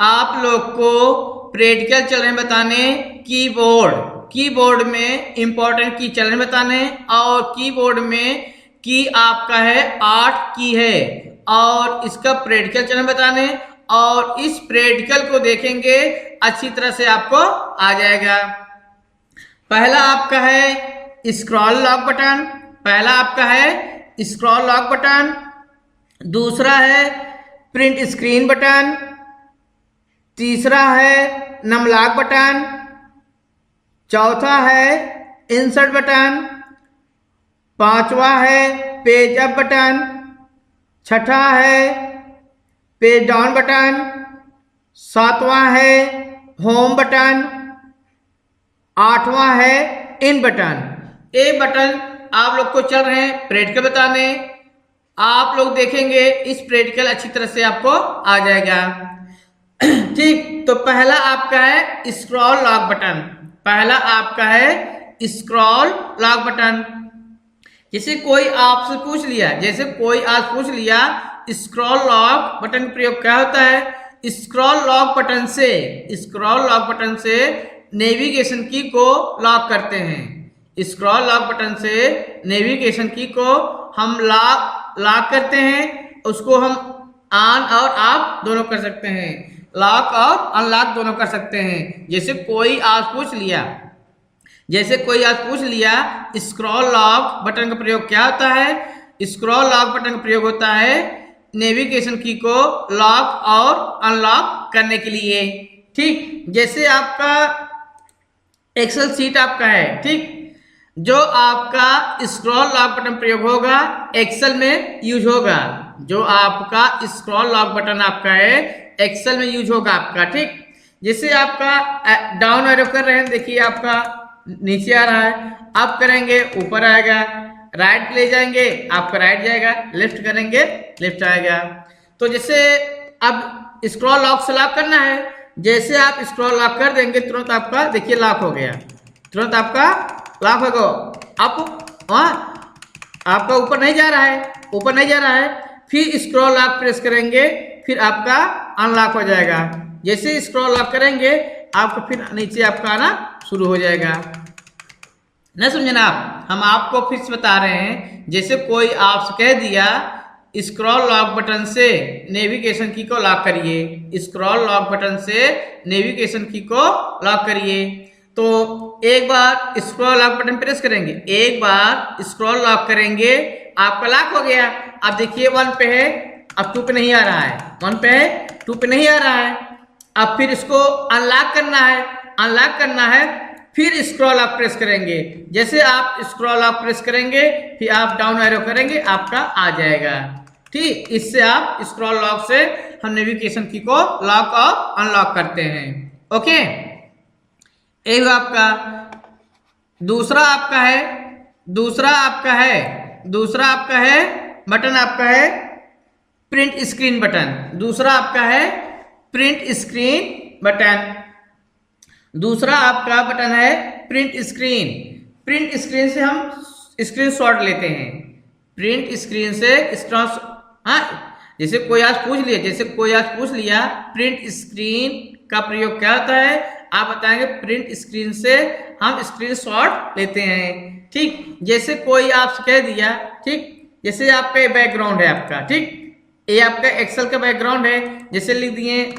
आप लोग को प्रैक्टिकल चल रहे हैं बताने कीबोर्ड में इंपॉर्टेंट की चल रहे हैं बताने, और कीबोर्ड में की आपका है 8 की है और इसका प्रैक्टिकल चल रहे हैं बताने, और इस प्रैक्टिकल को देखेंगे अच्छी तरह से आपको आ जाएगा। पहला आपका है स्क्रॉल लॉक बटन, दूसरा है प्रिंट स्क्रीन बटन, तीसरा है नमलॉक बटन, चौथा है इंसर्ट बटन, पांचवा है पेज अप बटन, छठा है पेज डाउन बटन, सातवां है होम बटन, आठवां है इन बटन। ये बटन आप लोग को चल रहे हैं प्रैक्टिकल बताने, आप लोग देखेंगे इस प्रैक्टिकल अच्छी तरह से आपको आ जाएगा। ठीक, तो पहला आपका है स्क्रॉल लॉक बटन, जैसे कोई आपसे पूछ लिया स्क्रॉल लॉक बटन का प्रयोग क्या होता है। स्क्रॉल लॉक बटन से नेविगेशन की को लॉक करते हैं। स्क्रॉल लॉक बटन से नेविगेशन की को हम लॉक करते हैं, उसको हम ऑन और ऑफ दोनों कर सकते हैं, लॉक और अनलॉक दोनों कर सकते हैं। जैसे कोई आज पूछ लिया स्क्रॉल लॉक बटन का प्रयोग क्या होता है। स्क्रॉल लॉक बटन का प्रयोग होता है नेविगेशन की को लॉक और अनलॉक करने के लिए। ठीक, जैसे आपका एक्सेल सीट आपका है, ठीक, जो आपका स्क्रॉल लॉक बटन प्रयोग होगा एक्सेल में यूज होगा, जो आपका स्क्रॉल लॉक बटन आपका है एक्सेल में यूज होगा आपका। ठीक, जैसे आपका डाउन एरो कर रहे हैं, देखिए आपका नीचे आ रहा है, आप करेंगे ऊपर आएगा, राइट ले जाएंगे आपका राइट जाएगा, लेफ्ट करेंगे लेफ्ट आएगा। तो जैसे अब स्क्रॉल लॉक से लॉक करना है, जैसे आप स्क्रॉल लॉक कर देंगे तुरंत आपका देखिए लॉक हो गया, तुरंत आपका लॉक होगा। आपका ऊपर नहीं जा रहा है, फिर स्क्रॉल लॉक प्रेस करेंगे, फिर आपका अनलॉक हो जाएगा। जैसे स्क्रॉल लॉक करेंगे आपको फिर नीचे आपका आना शुरू हो जाएगा। नहीं समझे ना आप, हम आपको फिर से बता रहे हैं। जैसे कोई आपसे कह दिया स्क्रॉल लॉक बटन से नेविगेशन की को लॉक करिए, स्क्रॉल लॉक बटन से नेविगेशन की को लॉक करिए, तो एक बार स्क्रॉल लॉक बटन प्रेस करेंगे, एक बार स्क्रॉल लॉक करेंगे, आपका लॉक हो गया। अब देखिए 1 पे है, अब 2 पे नहीं आ रहा है, 1 पे है 2 पे नहीं आ रहा है। अब फिर इसको अनलॉक करना है, फिर स्क्रॉल लॉक प्रेस करेंगे। जैसे आप स्क्रॉल लॉक प्रेस करेंगे फिर आप डाउन एरो करेंगे, आपका आ जाएगा। ठीक, इससे आप स्क्रॉल लॉक से हम नेविगेशन की को लॉक और अनलॉक करते हैं। ओके, एक आपका दूसरा आपका है बटन आपका है प्रिंट स्क्रीन बटन, दूसरा आपका है प्रिंट स्क्रीन बटन, दूसरा आपका बटन है प्रिंट स्क्रीन से हम स्क्रीनशॉट लेते हैं, प्रिंट स्क्रीन से जैसे कोई आज पूछ लिया प्रिंट स्क्रीन का प्रयोग क्या होता है, आप बताएंगे प्रिंट स्क्रीन से हम स्क्रीनशॉट लेते हैं। ठीक, जैसे कोई आपसे कह दिया, ठीक, जैसे आपका बैकग्राउंड है आपका, ठीक, ये आपका एक्सेल का बैकग्राउंड है, जैसे लिख दिए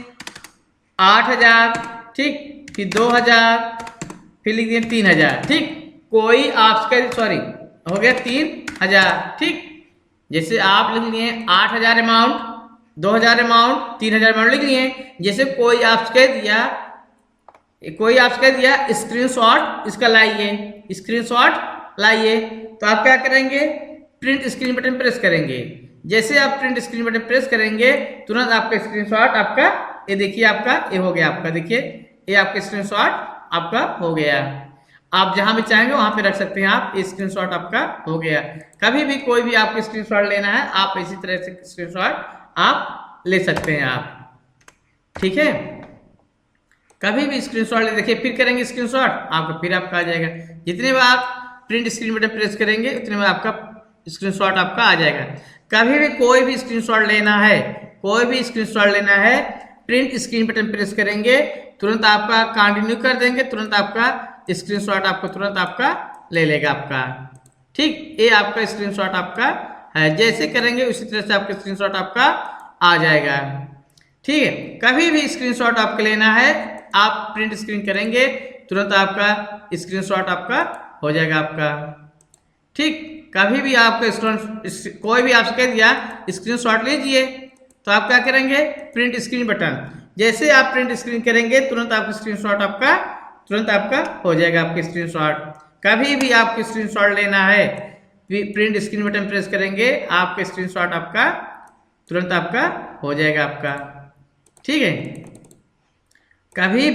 8000, ठीक, फिर 2000, फिर लिख दिए 3000। ठीक, कोई आपका हो गया 3000। ठीक, जैसे आप लिख लिए 8000 अमाउंट, 2000 अमाउंट, 3000 अमाउंट लिख लिए। जैसे कोई आपसे कह दिया स्क्रीनशॉट इसका लाइए, तो आप क्या करेंगे, प्रिंट स्क्रीन बटन प्रेस करेंगे। जैसे आप प्रिंट स्क्रीन बटन प्रेस करेंगे तुरंत आपका स्क्रीनशॉट आपका ये देखिए आपका ये हो गया, आपका देखिए ये आपका स्क्रीनशॉट आपका हो गया। आप जहां भी चाहेंगे वहां पे रख सकते हैं आप, स्क्रीनशॉट आपका हो गया। कभी भी कोई भी आपको स्क्रीनशॉट लेना है आप इसी तरह से स्क्रीनशॉट आप ले सकते हैं आप, ठीक है। कभी भी स्क्रीनशॉट ले, देखिए फिर करेंगे स्क्रीनशॉट आपका, फिर आपका आ जाएगा। जितने बार आप प्रिंट स्क्रीन बटन प्रेस करेंगे उतने बार आपका स्क्रीनशॉट आपका आ जाएगा। कभी भी कोई भी स्क्रीनशॉट लेना है प्रिंट स्क्रीन बटन प्रेस करेंगे, तुरंत आपका कंटिन्यू कर देंगे, तुरंत आपका स्क्रीनशॉट आपको तुरंत आपका ले लेगा आपका। ठीक, ये आपका स्क्रीनशॉट आपका है, जैसे करेंगे उसी तरह से आपका स्क्रीनशॉट आपका आ जाएगा। ठीक है, कभी भी स्क्रीनशॉट आपको लेना है, आप प्रिंट स्क्रीन करेंगे, तुरंत आपका स्क्रीनशॉट आपका हो जाएगा आपका। ठीक, कभी भी आपका कोई भी आपसे कह दिया स्क्रीनशॉट लीजिए, तो आप क्या करेंगे, प्रिंट स्क्रीन बटन, जैसे आप प्रिंट स्क्रीन करेंगे तुरंत आपका स्क्रीनशॉट आपका तुरंत आपका हो जाएगा आपका स्क्रीनशॉट। कभी भी आपको स्क्रीनशॉट लेना है, प्रिंट स्क्रीन बटन प्रेस करेंगे, आपका स्क्रीनशॉट आपका तुरंत आपका हो जाएगा आपका। ठीक है, कभी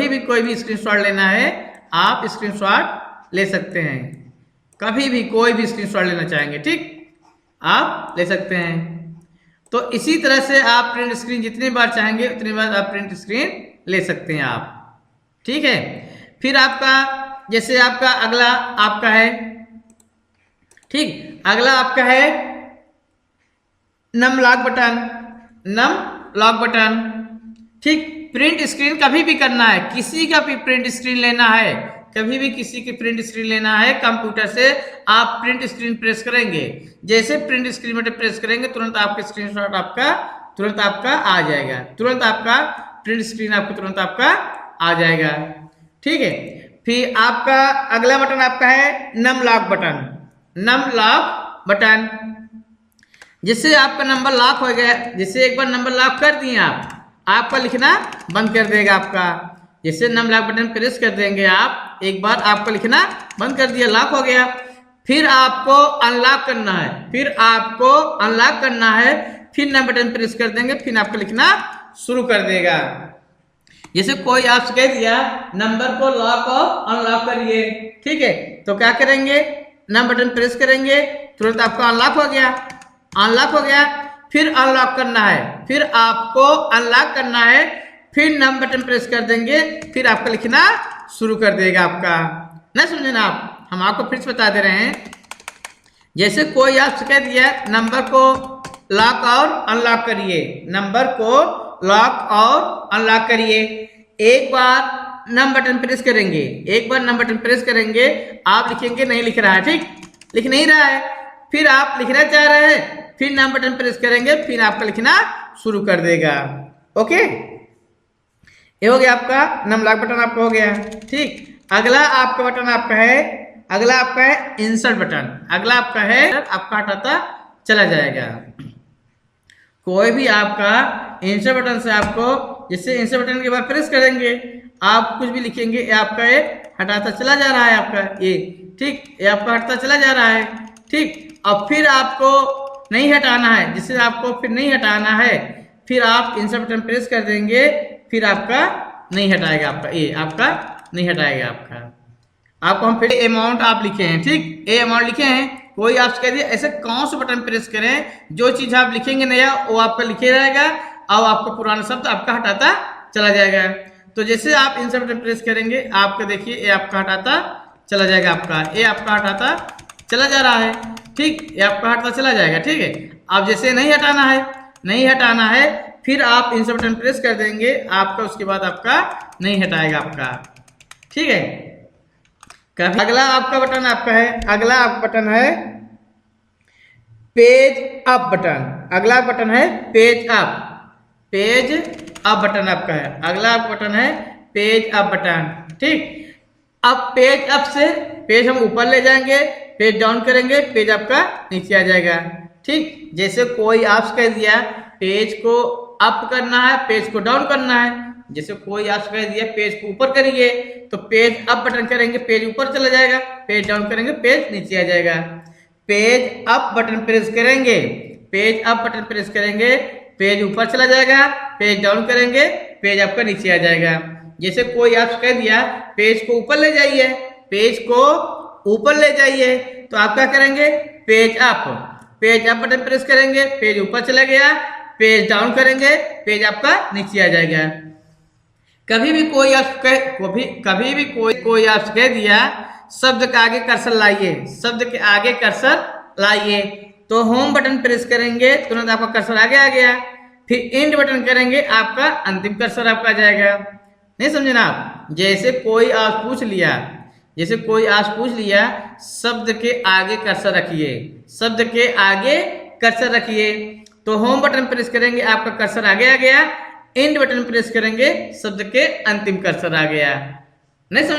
भी कोई भी स्क्रीनशॉट लेना है, आप स्क्रीनशॉट ले सकते हैं, कभी भी कोई भी स्क्रीनशॉट लेना चाहेंगे, ठीक, आप ले सकते हैं। तो इसी तरह से आप प्रिंट स्क्रीन जितनी बार चाहेंगे उतनी बार आप प्रिंट स्क्रीन ले सकते हैं आप। ठीक है, फिर आपका जैसे आपका अगला आपका है, ठीक, अगला आपका है नम लॉक बटन। ठीक, प्रिंट स्क्रीन कभी भी करना है, किसी का भी प्रिंट स्क्रीन लेना है, कभी भी किसी की प्रिंट स्क्रीन लेना है कंप्यूटर से, आप प्रिंट स्क्रीन प्रेस करेंगे, जैसे प्रिंट स्क्रीन बटन प्रेस करेंगे तुरंत आपका स्क्रीनशॉट आपका तुरंत आपका आ जाएगा, तुरंत आपका प्रिंट स्क्रीन आपको तुरंत आपका आ जाएगा। ठीक है, फिर आपका अगला बटन आपका है नम लॉक बटन, जिससे आपका नंबर लॉक हो गया, जिससे एक बार नंबर लॉक कर दिए आपका लिखना बंद कर देगा आपका। जैसे नम लॉक बटन प्रेस कर देंगे आप, एक बार आपका लिखना बंद कर दिया, लॉक हो गया, फिर आपको अनलॉक करना है, फिर नम बटन प्रेस कर देंगे, फिर आपको लिखना शुरू कर देगा। जैसे कोई आपसे कह दिया नंबर को लॉक और अनलॉक करिए, ठीक है, तो क्या करेंगे, नम बटन प्रेस करेंगे, तुरंत आपका अनलॉक हो गया, फिर अनलॉक करना है, फिर आपको अनलॉक करना है, फिर नम बटन प्रेस कर देंगे, फिर आपका लिखना शुरू कर देगा आपका। ना समझे ना आप, हम आपको फिर से बता दे रहे हैं। जैसे कोई आपसे कह दिया नंबर को लॉक और अनलॉक करिए, नंबर को लॉक और अनलॉक करिए, एक बार नम बटन प्रेस करेंगे, आप लिखेंगे नहीं लिख रहा है, ठीक, लिख नहीं रहा है, फिर आप लिखना चाह रहे हैं, फिर नम बटन प्रेस करेंगे, फिर आपका लिखना शुरू कर देगा। ओके, ये हो गया आपका नम लॉक बटन आपका हो गया। ठीक, अगला आपका बटन आपका है इंसर्ट बटन, आपका हटाता चला जाएगा। कोई भी आपका इंसर्ट बटन से आपको, जैसे इंसर्ट बटन के बाद प्रेस करेंगे, आप कुछ भी लिखेंगे, ये आपका ये हटाता चला जा रहा है आपका ये, ठीक, ये आपका हटता चला जा रहा है। ठीक, अब फिर आपको नहीं हटाना है, जिससे आपको फिर नहीं हटाना है, फिर आप इंसर्ट बटन प्रेस कर देंगे, फिर आपका नहीं हटाएगा, आपको हम फिर अमाउंट आप लिखे हैं, ठीक, ए अमाउंट लिखे हैं, कोई आपसे कह दिया ऐसे कौन सा बटन प्रेस करें, जो चीज आप लिखेंगे नया वो आपका लिखे रहेगा और आपका पुराना शब्द आपका हटाता चला जाएगा। तो जैसे आप इंसर्ट बटन प्रेस करेंगे, आपका देखिए ये आपका हटाता चला जाएगा, ये आपका हटाता चला जा रहा है, ठीक, ये आपका हटता चला जाएगा। ठीक है, आप जैसे नहीं हटाना है, फिर आप इंसर्ट बटन प्रेस कर देंगे, आपका उसके बाद आपका नहीं हटाएगा आपका। ठीक है, अगला आपका बटन है पेज अप बटन, अगला बटन है पेज अप बटन। ठीक, अब पेज अप से पेज हम ऊपर ले जाएंगे, पेज डाउन करेंगे, पेज आपका नीचे आ जाएगा। ठीक, जैसे कोई आपसे कह दिया पेज को अप करना है, पेज को डाउन करना है, जैसे कोई आपसे कह दिया पेज को ऊपर करिए, तो पेज अप बटन करेंगे, पेज ऊपर चला जाएगा, पेज डाउन करेंगे, पेज नीचे आ जाएगा। पेज अप बटन प्रेस करेंगे, पेज ऊपर चला जाएगा, पेज डाउन करेंगे, पेज आपका नीचे आ जाएगा। जैसे कोई आपसे कह दिया पेज को ऊपर ले जाइए, तो आप क्या करेंगे, पेज अप बटन प्रेस करेंगे, पेज ऊपर चला गया, पेज डाउन करेंगे, पेज आपका नीचे आ जाएगा। कभी भी कोई आपसे कह दिया शब्द के आगे कर्सर लाइए, तो होम बटन प्रेस करेंगे, तुरंत आपका कर्सर आगे आ गया, फिर एंड बटन करेंगे, आपका अंतिम कर्सर आपका आ जाएगा। नहीं समझे ना आप? जैसे कोई आज पूछ लिया, जैसे कोई आज पूछ लिया, शब्द के आगे कर्सर रखिए, शब्द के आगे कर्सर रखिए, तो होम बटन प्रेस करेंगे, आपका कर्सर आगे आ गया। एंड बटन प्रेस करेंगे, शब्द के अंतिम कर्सर आ गया। नहीं समझ